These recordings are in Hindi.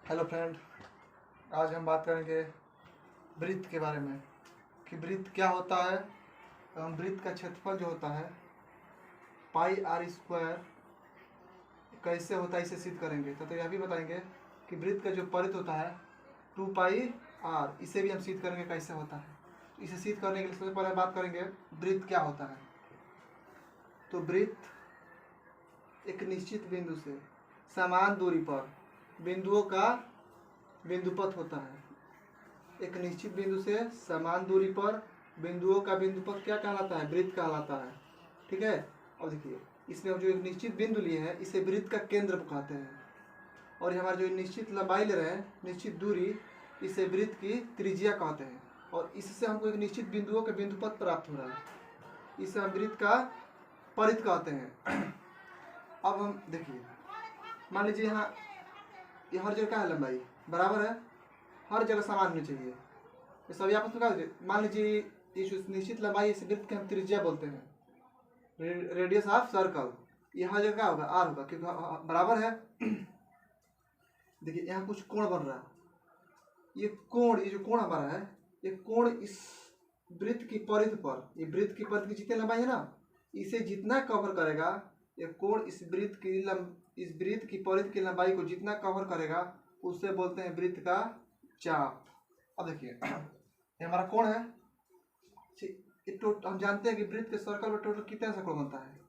हेलो फ्रेंड, आज हम बात करेंगे वृत्त के बारे में कि वृत्त क्या होता है एवं वृत्त का क्षेत्रफल जो होता है पाई आर स्क्वायर कैसे होता है, इसे सिद्ध करेंगे। तो यह भी बताएंगे कि वृत्त का जो परिध होता है 2 पाई आर, इसे भी हम सिद्ध करेंगे कैसे होता है। इसे सिद्ध करने के लिए सबसे पहले बात करेंगे वृत्त क्या होता है। तो वृत्त एक निश्चित बिंदु से समान दूरी पर बिंदुओं का बिंदुपथ होता है। एक निश्चित बिंदु से समान दूरी पर बिंदुओं का बिंदुपथ क्या कहलाता है? वृत्त कहलाता है। ठीक है। और देखिए, इसमें जो एक निश्चित बिंदु लिए हैं इसे वृत्त का केंद्र कहते हैं, और ये हमारे जो निश्चित लंबाई ले रहे हैं, निश्चित दूरी, इसे वृत्त की त्रिज्या कहते हैं। और इससे हमको एक निश्चित बिंदुओं का बिंदुपथ प्राप्त हो रहा है, इसे हम वृत्त का परिध कहते हैं। अब हम देखिए, मान लीजिए यहाँ ये हर जगह क्या है, लंबाई बराबर है, हर जगह समान होनी चाहिए। ये सभी आपस में क्या, मान लीजिए ये जो निश्चित लंबाई इस वृत्त के हम त्रिज्या बोलते हैं, रेडियस ऑफ सर्कल। ये हर जगह क्या होगा? आर होगा, क्योंकि बराबर है। देखिए यहाँ कुछ कोण बन रहा है, ये कोण, ये जो कोण हमारा है, ये कोण इस वृत्त की परिध पर, ये वृत्त की परिध की जितनी लंबाई है ना, इसे जितना कवर करेगा ये कोण, इस वृत्त की परिध की लंबाई को जितना कवर करेगा उससे बोलते हैं वृत्त का चाप। अब देखिए ये हमारा कोण है, हम जानते हैं कि वृत्त के सर्कल पर टोटल कितना सा कोण बनता है?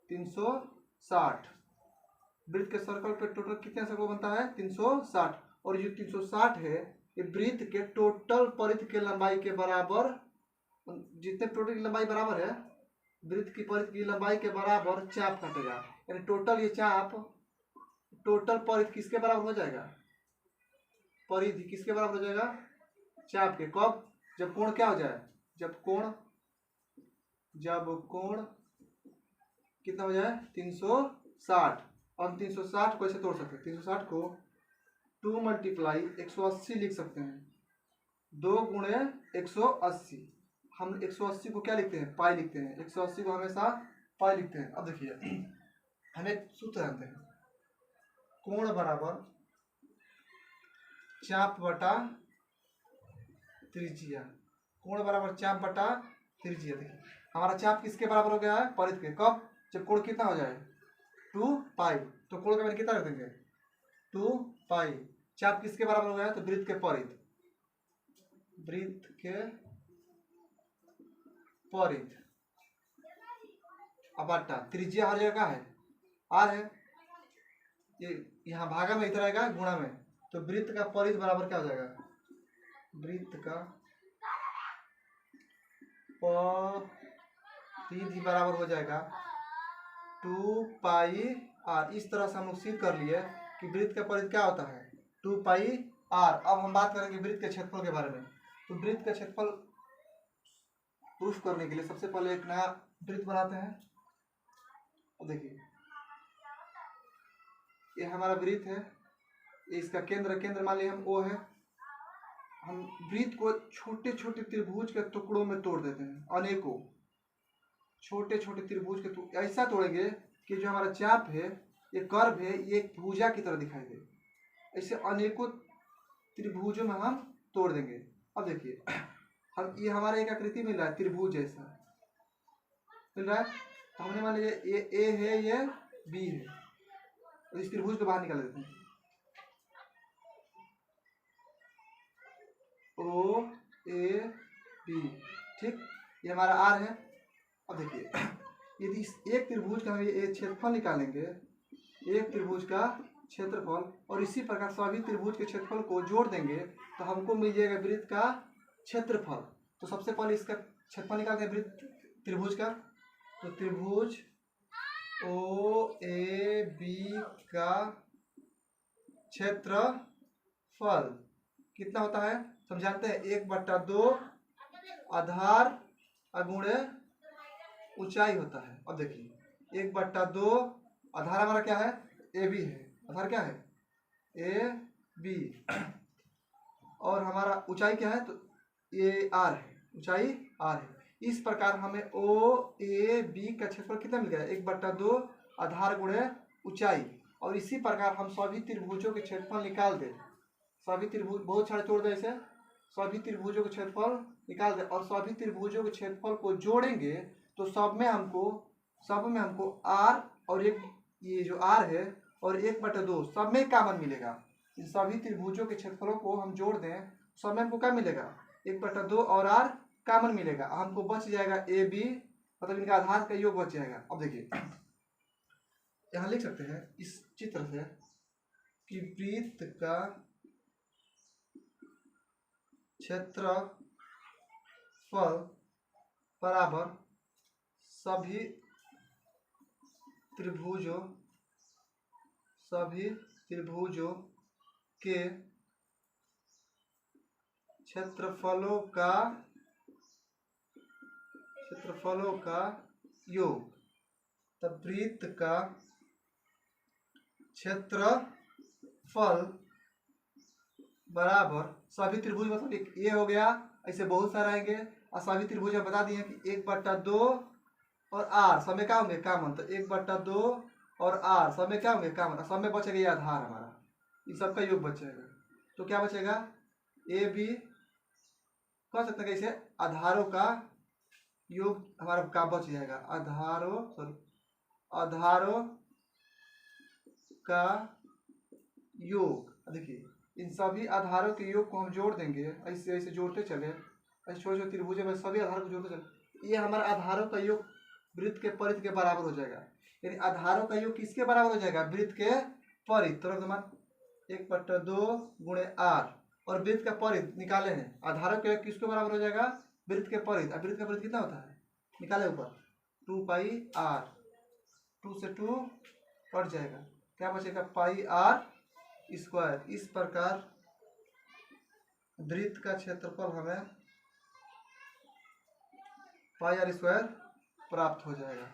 360। वृत्त के सर्कल पर टोटल कितना सा कोण बनता है? 360। और ये 360 है, ये वृत्त के टोटल परिध के लंबाई के बराबर, जितने टोटल की लंबाई बराबर है वृत्त की परिध की लंबाई के बराबर चाप कटेगा। यानी टोटल ये चाप, टोटल परिध किसके बराबर हो जाएगा? परिधि किसके बराबर हो जाएगा? चाप के। कब? जब कोण क्या हो जाए? जब कोण कितना हो जाए? 360। हम 360 को ऐसे तोड़ सकते हैं, 360 को 2 मल्टीप्लाई 180 लिख सकते हैं, 2 गुणे 180। हम 180 को क्या लिखते हैं? पाई लिखते हैं। 180 को हमेशा पाई लिखते हैं। अब देखिए हम एक सूत्र जानते हैं, कोण बराबर चाप बटा त्रिज्या। कोण बराबर चाप बटा त्रिज्या। देखिए हमारा चाप किसके बराबर हो गया है? परिध के। कब? जब कोण कितना हो जाए? 2 पाई। तो कोण का मैंने कितना रख देंगे? 2 पाई। चाप किसके बराबर हो गया? तो वृत्त के परिध, वृत्त के परिध। अब बटा त्रिज्या हर जगह है, आर है, ये यहाँ भागा में इधर आएगा गुणा में, तो वृत्त का परिध बराबर क्या हो जाएगा? वृत्त का परिधि बराबर हो जाएगा 2 पाई आर। इस तरह से हम लोग सिद्ध कर लिए कि वृत्त का परिध क्या होता है? 2 पाई आर। अब हम बात करेंगे वृत्त के क्षेत्रफल के बारे में। तो वृत्त का क्षेत्रफल प्रूफ करने के लिए सबसे पहले एक नया वृत्त बनाते हैं। और देखिए ये हमारा वृत्त है, ये इसका केंद्र मान लिया हम O है। हम वृत्त को छोटे छोटे त्रिभुज के टुकड़ों में तोड़ देते हैं, अनेकों छोटे छोटे त्रिभुज के ऐसा तोड़ेंगे कि जो हमारा चाप है, ये कर्व है, ये एक भुजा की तरह दिखाई दे। ऐसे अनेकों त्रिभुजों में हम तोड़ देंगे। अब देखिए हम, ये हमारा एक आकृति मिल रहा है त्रिभुज जैसा मिल रहा है, तो हमने मान लीजिए ये ए है, ये बी है, तो इस त्रिभुज को बाहर निकाल देते हैं, ओ ए बी। ठीक, ये हमारा आर है। अब देखिए यदि इस एक त्रिभुज का हम ये क्षेत्रफल निकालेंगे, एक त्रिभुज का क्षेत्रफल, और इसी प्रकार सभी त्रिभुज के क्षेत्रफल को जोड़ देंगे तो हमको मिल जाएगा वृत्त का क्षेत्रफल। तो सबसे पहले इसका क्षेत्रफल निकालते हैं वृत्त त्रिभुज का। तो त्रिभुज ओ ए बी का क्षेत्रफल कितना होता है? तो हम जानते हैं 1/2 आधार अगुणे ऊंचाई होता है। अब देखिए 1/2 आधार हमारा क्या है? ए बी है। आधार क्या है? A B. और हमारा ऊंचाई क्या है? तो ये आर है, ऊंचाई आर है। इस प्रकार हमें ओ ए बी का क्षेत्रफल कितना मिल गया? 1/2 आधार गुणे ऊंचाई। और इसी प्रकार हम सभी त्रिभुजों के क्षेत्रफल निकाल दें सभी त्रिभुज बहुत सारे तोड़ दे ऐसे, सभी त्रिभुजों के क्षेत्रफल निकाल दे और सभी त्रिभुजों के क्षेत्रफल को जोड़ेंगे तो सब में हमको आर और एक ये जो आर है और 1/2 सब में कॉमन मिलेगा। इन सभी त्रिभुजों के क्षेत्रफलों को हम जोड़ दें, सब में हमको क्या मिलेगा 1/2 और आर कॉमन मिलेगा। हमको बच जाएगा ए बी, मतलब इनका आधार का योग बच जाएगा। अब देखिए यहाँ लिख सकते हैं इस चित्र से कि वृत्त का क्षेत्रफल बराबर सभी त्रिभुजों के क्षेत्रफलों का योग। तब वृत्त का क्षेत्रफल बराबर सभी त्रिभुज, मतलब एक ये हो गया, ऐसे बहुत सारे आएंगे और सभी त्रिभुज हम बता दिए कि 1/2 और आर सब में क्या होंगे कॉमन, तो 1/2 और आर सब में क्या होंगे कॉमन, सब में बचेगा ये आधार हमारा, इन सब का योग बचेगा। तो क्या बचेगा ए बी, कह सकते हैं कैसे आधारों का योग हमारा का बच जाएगा, आधारों का योग। देखिए इन सभी आधारों के योग को हम जोड़ देंगे, ऐसे ऐसे जोड़ते चले, ऐसे छोटे छोटे त्रिभुज में सभी आधारों को जोड़ते चले, ये हमारा आधारों का योग वृत्त के परिधि के बराबर हो जाएगा। यानी आधारों का योग किसके बराबर हो जाएगा, वृत्त के परिधि। तो 1/2 गुणे आर और वृत्त का परिधि निकाले हैं, आधारों का योग किसके बराबर हो जाएगा, वृत्त के परिधि। अब वृत्त का परिधि कितना होता है निकाले ऊपर 2πr, 2 से 2 कट जाएगा, क्या बचेगा πr²। इस प्रकार वृत्त का क्षेत्रफल हमें πr² प्राप्त हो जाएगा।